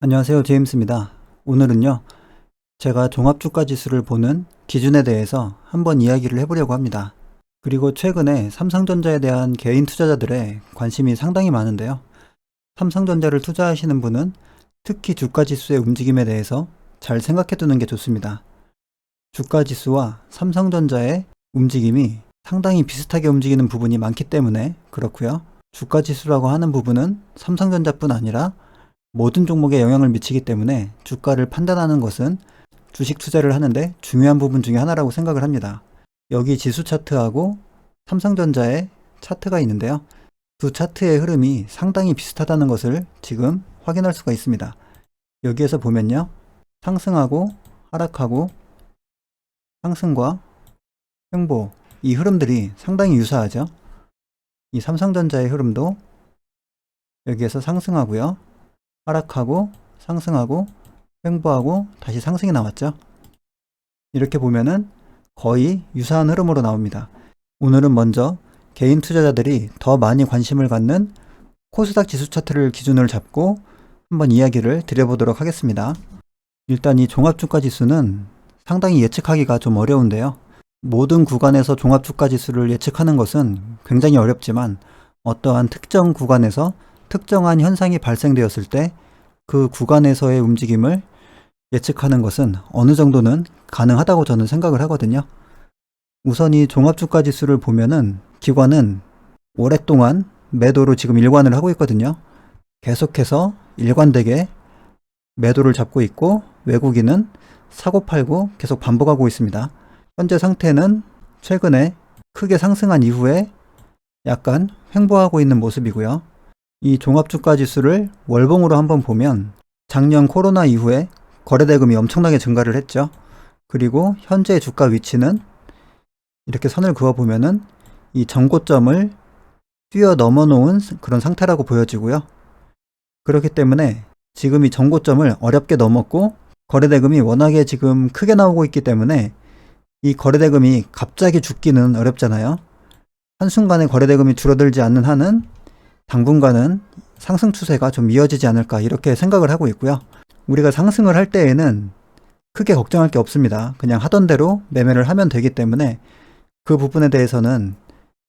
안녕하세요. 제임스입니다. 오늘은요, 제가 종합주가지수를 보는 기준에 대해서 한번 이야기를 해보려고 합니다. 그리고 최근에 삼성전자에 대한 개인 투자자들의 관심이 상당히 많은데요. 삼성전자를 투자하시는 분은 특히 주가지수의 움직임에 대해서 잘 생각해 두는 게 좋습니다. 주가지수와 삼성전자의 움직임이 상당히 비슷하게 움직이는 부분이 많기 때문에 그렇고요. 주가지수라고 하는 부분은 삼성전자뿐 아니라 모든 종목에 영향을 미치기 때문에 주가를 판단하는 것은 주식 투자를 하는데 중요한 부분 중에 하나라고 생각을 합니다. 여기 지수 차트하고 삼성전자의 차트가 있는데요. 두 차트의 흐름이 상당히 비슷하다는 것을 지금 확인할 수가 있습니다. 여기에서 보면요. 상승하고 하락하고 상승과 횡보, 이 흐름들이 상당히 유사하죠. 이 삼성전자의 흐름도 여기에서 상승하고요. 하락하고 상승하고 횡보하고 다시 상승이 나왔죠. 이렇게 보면은 거의 유사한 흐름으로 나옵니다. 오늘은 먼저 개인 투자자들이 더 많이 관심을 갖는 코스닥 지수 차트를 기준으로 잡고 한번 이야기를 드려보도록 하겠습니다. 일단 이 종합주가 지수는 상당히 예측하기가 좀 어려운데요. 모든 구간에서 종합주가 지수를 예측하는 것은 굉장히 어렵지만 어떠한 특정 구간에서 특정한 현상이 발생되었을 때 그 구간에서의 움직임을 예측하는 것은 어느 정도는 가능하다고 저는 생각을 하거든요. 우선 이 종합주가 지수를 보면은 기관은 오랫동안 매도로 지금 일관을 하고 있거든요. 계속해서 일관되게 매도를 잡고 있고 외국인은 사고 팔고 계속 반복하고 있습니다. 현재 상태는 최근에 크게 상승한 이후에 약간 횡보하고 있는 모습이고요. 이 종합주가 지수를 월봉으로 한번 보면 작년 코로나 이후에 거래대금이 엄청나게 증가를 했죠. 그리고 현재 주가 위치는 이렇게 선을 그어 보면은 이 전고점을 뛰어넘어 놓은 그런 상태라고 보여지고요. 그렇기 때문에 지금 이 전고점을 어렵게 넘었고 거래대금이 워낙에 지금 크게 나오고 있기 때문에 이 거래대금이 갑자기 죽기는 어렵잖아요. 한순간에 거래대금이 줄어들지 않는 한은 당분간은 상승 추세가 좀 이어지지 않을까 이렇게 생각을 하고 있고요. 우리가 상승을 할 때에는 크게 걱정할 게 없습니다. 그냥 하던 대로 매매를 하면 되기 때문에 그 부분에 대해서는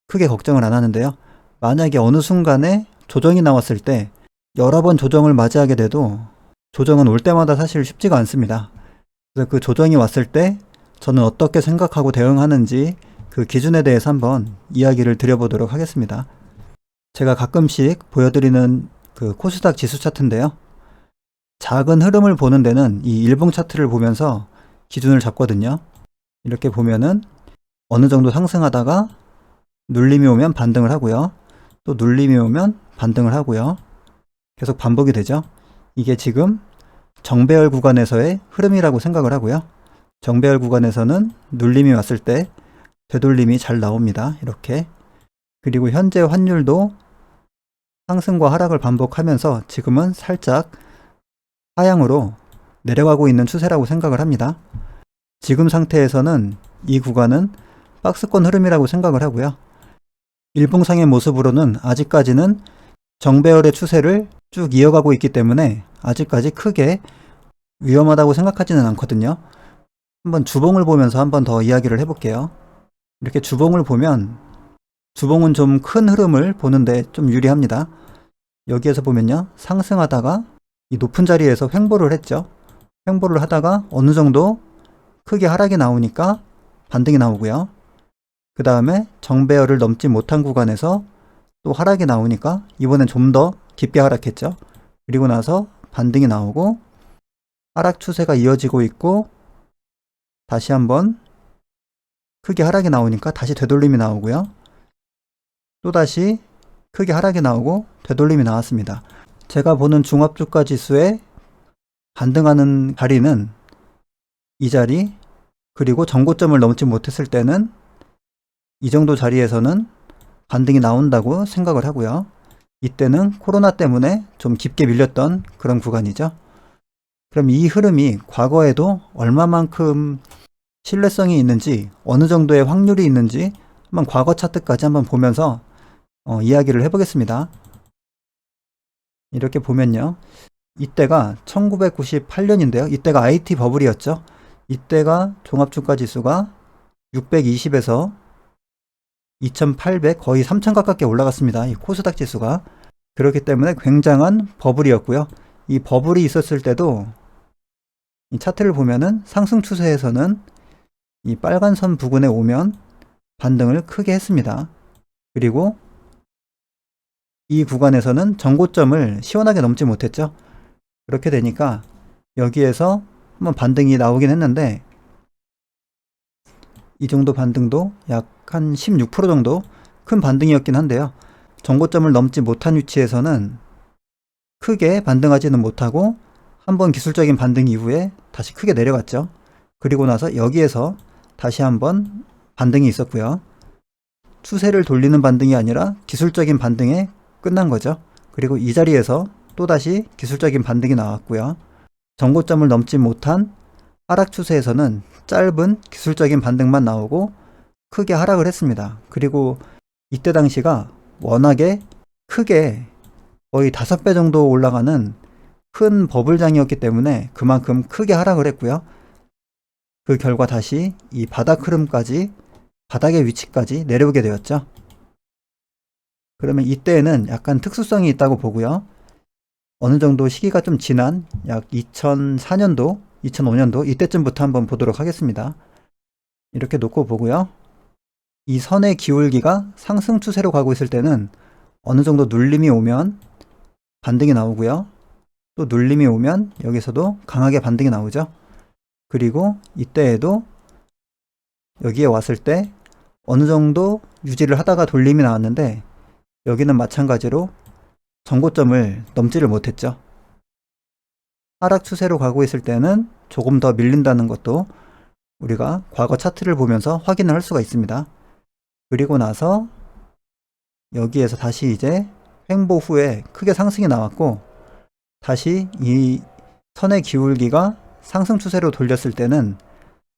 크게 걱정을 안 하는데요. 만약에 어느 순간에 조정이 나왔을 때 여러 번 조정을 맞이하게 돼도 조정은 올 때마다 사실 쉽지가 않습니다. 그래서 그 조정이 왔을 때 저는 어떻게 생각하고 대응하는지 그 기준에 대해서 한번 이야기를 드려보도록 하겠습니다. 제가 가끔씩 보여드리는 그 코스닥 지수 차트인데요. 작은 흐름을 보는 데는 이 일봉 차트를 보면서 기준을 잡거든요. 이렇게 보면은 어느 정도 상승하다가 눌림이 오면 반등을 하고요. 또 눌림이 오면 반등을 하고요. 계속 반복이 되죠. 이게 지금 정배열 구간에서의 흐름이라고 생각을 하고요. 정배열 구간에서는 눌림이 왔을 때 되돌림이 잘 나옵니다. 이렇게. 그리고 현재 환율도 상승과 하락을 반복하면서 지금은 살짝 하향으로 내려가고 있는 추세라고 생각을 합니다. 지금 상태에서는 이 구간은 박스권 흐름이라고 생각을 하고요. 일봉상의 모습으로는 아직까지는 정배열의 추세를 쭉 이어가고 있기 때문에 아직까지 크게 위험하다고 생각하지는 않거든요. 한번 주봉을 보면서 한번 더 이야기를 해볼게요. 이렇게 주봉을 보면 주봉은 좀 큰 흐름을 보는데 좀 유리합니다. 여기에서 보면요. 상승하다가 이 높은 자리에서 횡보를 했죠. 횡보를 하다가 어느 정도 크게 하락이 나오니까 반등이 나오고요. 그 다음에 정배열을 넘지 못한 구간에서 또 하락이 나오니까 이번엔 좀 더 깊게 하락했죠. 그리고 나서 반등이 나오고 하락 추세가 이어지고 있고 다시 한번 크게 하락이 나오니까 다시 되돌림이 나오고요. 또다시 크게 하락이 나오고 되돌림이 나왔습니다. 제가 보는 종합주가 지수에 반등하는 자리는 이 자리, 그리고 전고점을 넘지 못했을 때는 이 정도 자리에서는 반등이 나온다고 생각을 하고요. 이때는 코로나 때문에 좀 깊게 밀렸던 그런 구간이죠. 그럼 이 흐름이 과거에도 얼마만큼 신뢰성이 있는지, 어느 정도의 확률이 있는지 한번 과거 차트까지 한번 보면서 이야기를 해보겠습니다. 이렇게 보면요. 이때가 1998년인데요. 이때가 IT 버블이었죠. 이때가 종합주가지수가 620에서 2800 거의 3000 가깝게 올라갔습니다. 이 코스닥 지수가. 그렇기 때문에 굉장한 버블이었고요. 이 버블이 있었을 때도 이 차트를 보면은 상승 추세에서는 이 빨간 선 부근에 오면 반등을 크게 했습니다. 그리고 이 구간에서는 전고점을 시원하게 넘지 못했죠. 그렇게 되니까 여기에서 한번 반등이 나오긴 했는데 이 정도 반등도 약 한 16% 정도 큰 반등이었긴 한데요. 전고점을 넘지 못한 위치에서는 크게 반등하지는 못하고 한번 기술적인 반등 이후에 다시 크게 내려갔죠. 그리고 나서 여기에서 다시 한번 반등이 있었고요. 추세를 돌리는 반등이 아니라 기술적인 반등에 끝난 거죠. 그리고 이 자리에서 또다시 기술적인 반등이 나왔고요. 전고점을 넘지 못한 하락 추세에서는 짧은 기술적인 반등만 나오고 크게 하락을 했습니다. 그리고 이때 당시가 워낙에 크게 거의 5배 정도 올라가는 큰 버블장이었기 때문에 그만큼 크게 하락을 했고요. 그 결과 다시 이 바닥 흐름까지, 바닥의 위치까지 내려오게 되었죠. 그러면 이때에는 약간 특수성이 있다고 보고요. 어느 정도 시기가 좀 지난 약 2004년도, 2005년도 이때쯤부터 한번 보도록 하겠습니다. 이렇게 놓고 보고요. 이 선의 기울기가 상승 추세로 가고 있을 때는 어느 정도 눌림이 오면 반등이 나오고요. 또 눌림이 오면 여기서도 강하게 반등이 나오죠. 그리고 이때에도 여기에 왔을 때 어느 정도 유지를 하다가 돌림이 나왔는데 여기는 마찬가지로 전고점을 넘지를 못했죠. 하락 추세로 가고 있을 때는 조금 더 밀린다는 것도 우리가 과거 차트를 보면서 확인을 할 수가 있습니다. 그리고 나서 여기에서 다시 이제 횡보 후에 크게 상승이 나왔고 다시 이 선의 기울기가 상승 추세로 돌렸을 때는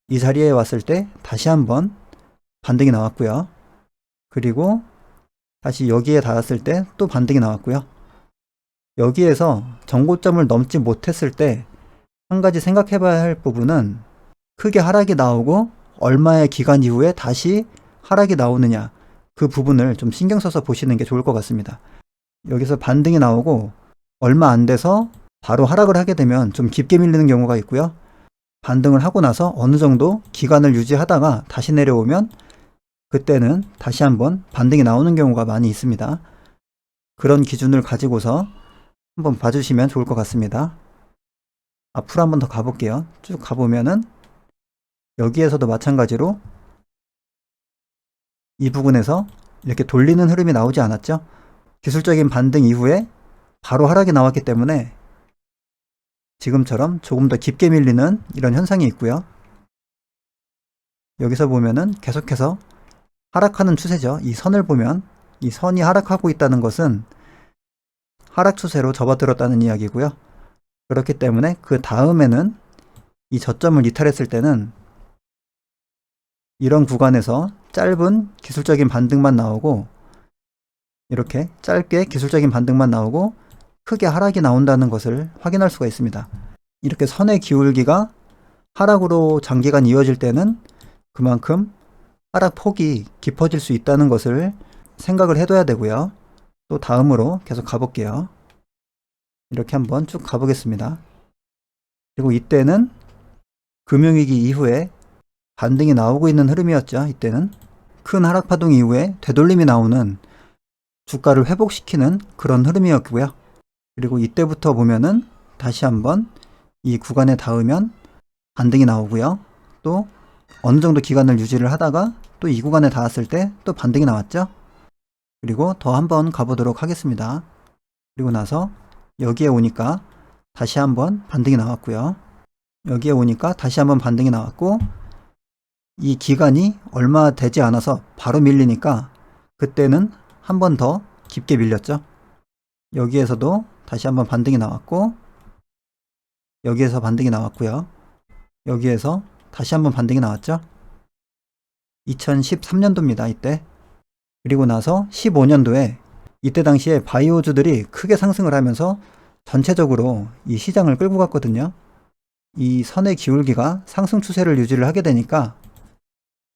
이 자리에 왔을 때 다시 한번 반등이 나왔고요. 그리고 다시 여기에 닿았을 때 또 반등이 나왔고요. 여기에서 전고점을 넘지 못했을 때 한 가지 생각해 봐야 할 부분은 크게 하락이 나오고 얼마의 기간 이후에 다시 하락이 나오느냐, 그 부분을 좀 신경 써서 보시는 게 좋을 것 같습니다. 여기서 반등이 나오고 얼마 안 돼서 바로 하락을 하게 되면 좀 깊게 밀리는 경우가 있고요. 반등을 하고 나서 어느 정도 기간을 유지하다가 다시 내려오면 그때는 다시 한번 반등이 나오는 경우가 많이 있습니다. 그런 기준을 가지고서 한번 봐주시면 좋을 것 같습니다. 앞으로 한번 더 가볼게요. 쭉 가보면은 여기에서도 마찬가지로 이 부분에서 이렇게 돌리는 흐름이 나오지 않았죠? 기술적인 반등 이후에 바로 하락이 나왔기 때문에 지금처럼 조금 더 깊게 밀리는 이런 현상이 있고요. 여기서 보면은 계속해서 하락하는 추세죠. 이 선을 보면 이 선이 하락하고 있다는 것은 하락 추세로 접어들었다는 이야기고요. 그렇기 때문에 그 다음에는 이 저점을 이탈했을 때는 이런 구간에서 짧은 기술적인 반등만 나오고 이렇게 짧게 기술적인 반등만 나오고 크게 하락이 나온다는 것을 확인할 수가 있습니다. 이렇게 선의 기울기가 하락으로 장기간 이어질 때는 그만큼 하락 폭이 깊어질 수 있다는 것을 생각을 해둬야 되고요. 또 다음으로 계속 가볼게요. 이렇게 한번 쭉 가보겠습니다. 그리고 이때는 금융위기 이후에 반등이 나오고 있는 흐름이었죠. 이때는 큰 하락 파동 이후에 되돌림이 나오는 주가를 회복시키는 그런 흐름이었고요. 그리고 이때부터 보면은 다시 한번 이 구간에 닿으면 반등이 나오고요. 또 어느 정도 기간을 유지를 하다가 또 이 구간에 닿았을 때 또 반등이 나왔죠. 그리고 더 한번 가보도록 하겠습니다. 그리고 나서 여기에 오니까 다시 한번 반등이 나왔고요. 여기에 오니까 다시 한번 반등이 나왔고 이 기간이 얼마 되지 않아서 바로 밀리니까 그때는 한 번 더 깊게 밀렸죠. 여기에서도 다시 한번 반등이 나왔고 여기에서 반등이 나왔고요. 여기에서 다시 한번 반등이 나왔죠. 2013년도입니다. 이때. 그리고 나서 15년도에 이때 당시에 바이오주들이 크게 상승을 하면서 전체적으로 이 시장을 끌고 갔거든요. 이 선의 기울기가 상승 추세를 유지를 하게 되니까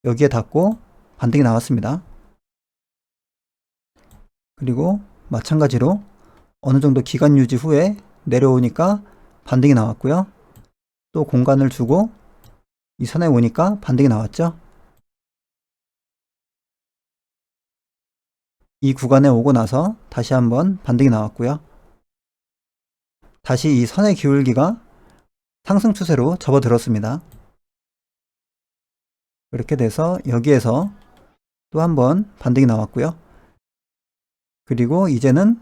여기에 닿고 반등이 나왔습니다. 그리고 마찬가지로 어느 정도 기간 유지 후에 내려오니까 반등이 나왔고요. 또 공간을 주고 이 선에 오니까 반등이 나왔죠. 이 구간에 오고 나서 다시 한번 반등이 나왔고요. 다시 이 선의 기울기가 상승 추세로 접어들었습니다. 이렇게 돼서 여기에서 또 한번 반등이 나왔고요. 그리고 이제는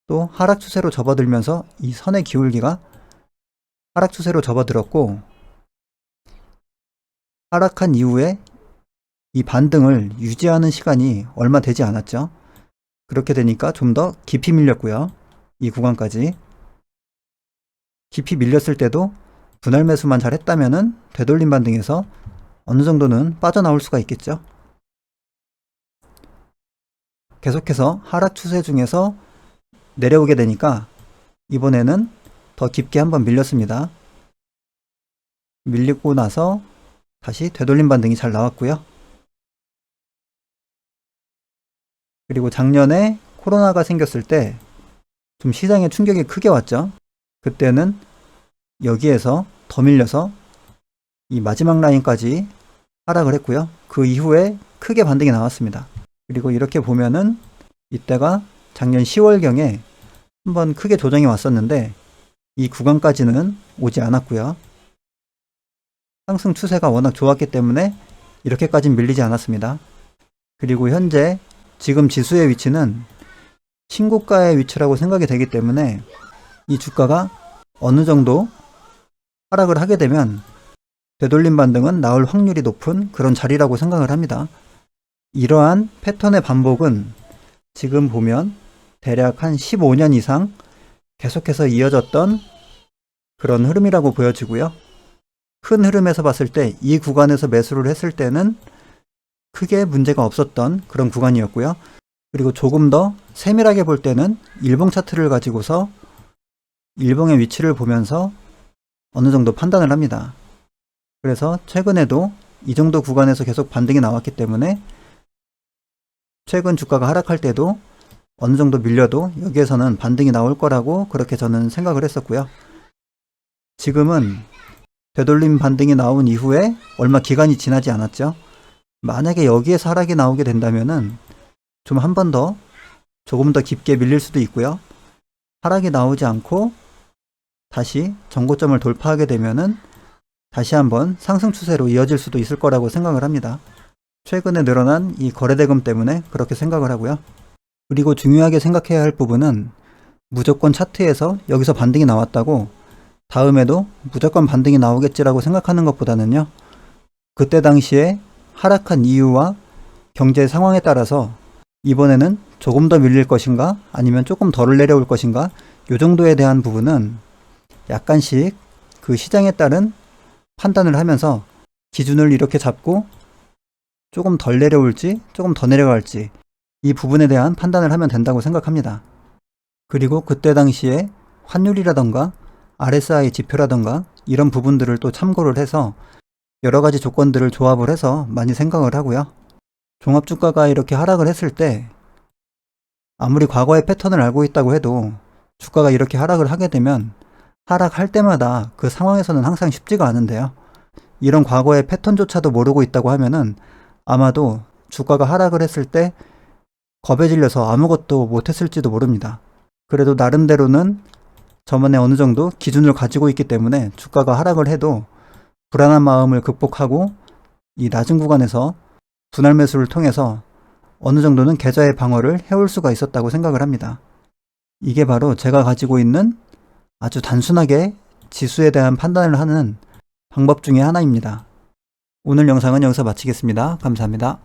또 하락 추세로 접어들면서 이 선의 기울기가 하락 추세로 접어들었고, 하락한 이후에 이 반등을 유지하는 시간이 얼마 되지 않았죠. 그렇게 되니까 좀 더 깊이 밀렸고요. 이 구간까지 깊이 밀렸을 때도 분할 매수만 잘 했다면은 되돌림 반등에서 어느 정도는 빠져나올 수가 있겠죠. 계속해서 하락 추세 중에서 내려오게 되니까 이번에는 더 깊게 한번 밀렸습니다. 밀리고 나서 다시 되돌림 반등이 잘 나왔고요. 그리고 작년에 코로나가 생겼을 때 좀 시장에 충격이 크게 왔죠. 그때는 여기에서 더 밀려서 이 마지막 라인까지 하락을 했고요. 그 이후에 크게 반등이 나왔습니다. 그리고 이렇게 보면은 이때가 작년 10월경에 한번 크게 조정이 왔었는데 이 구간까지는 오지 않았고요. 상승 추세가 워낙 좋았기 때문에 이렇게까지는 밀리지 않았습니다. 그리고 현재 지금 지수의 위치는 신고가의 위치라고 생각이 되기 때문에 이 주가가 어느 정도 하락을 하게 되면 되돌림 반등은 나올 확률이 높은 그런 자리라고 생각을 합니다. 이러한 패턴의 반복은 지금 보면 대략 한 15년 이상 계속해서 이어졌던 그런 흐름이라고 보여지고요. 큰 흐름에서 봤을 때 이 구간에서 매수를 했을 때는 크게 문제가 없었던 그런 구간이었고요. 그리고 조금 더 세밀하게 볼 때는 일봉 차트를 가지고서 일봉의 위치를 보면서 어느 정도 판단을 합니다. 그래서 최근에도 이 정도 구간에서 계속 반등이 나왔기 때문에 최근 주가가 하락할 때도 어느 정도 밀려도 여기에서는 반등이 나올 거라고 그렇게 저는 생각을 했었고요. 지금은 되돌림 반등이 나온 이후에 얼마 기간이 지나지 않았죠. 만약에 여기에서 하락이 나오게 된다면은 좀 한 번 더 조금 더 깊게 밀릴 수도 있고요. 하락이 나오지 않고 다시 전고점을 돌파하게 되면은 다시 한번 상승 추세로 이어질 수도 있을 거라고 생각을 합니다. 최근에 늘어난 이 거래대금 때문에 그렇게 생각을 하고요. 그리고 중요하게 생각해야 할 부분은 무조건 차트에서 여기서 반등이 나왔다고 다음에도 무조건 반등이 나오겠지라고 생각하는 것보다는요. 그때 당시에 하락한 이유와 경제 상황에 따라서 이번에는 조금 더 밀릴 것인가 아니면 조금 덜 내려올 것인가 이 정도에 대한 부분은 약간씩 그 시장에 따른 판단을 하면서 기준을 이렇게 잡고 조금 덜 내려올지 조금 더 내려갈지 이 부분에 대한 판단을 하면 된다고 생각합니다. 그리고 그때 당시에 환율이라던가 RSI 지표라던가 이런 부분들을 또 참고를 해서 여러 가지 조건들을 조합을 해서 많이 생각을 하고요. 종합주가가 이렇게 하락을 했을 때 아무리 과거의 패턴을 알고 있다고 해도 주가가 이렇게 하락을 하게 되면 하락할 때마다 그 상황에서는 항상 쉽지가 않은데요. 이런 과거의 패턴조차도 모르고 있다고 하면은 아마도 주가가 하락을 했을 때 겁에 질려서 아무것도 못했을지도 모릅니다. 그래도 나름대로는 저만의 어느 정도 기준을 가지고 있기 때문에 주가가 하락을 해도 불안한 마음을 극복하고 이 낮은 구간에서 분할 매수를 통해서 어느 정도는 계좌의 방어를 해올 수가 있었다고 생각을 합니다. 이게 바로 제가 가지고 있는 아주 단순하게 지수에 대한 판단을 하는 방법 중에 하나입니다. 오늘 영상은 여기서 마치겠습니다. 감사합니다.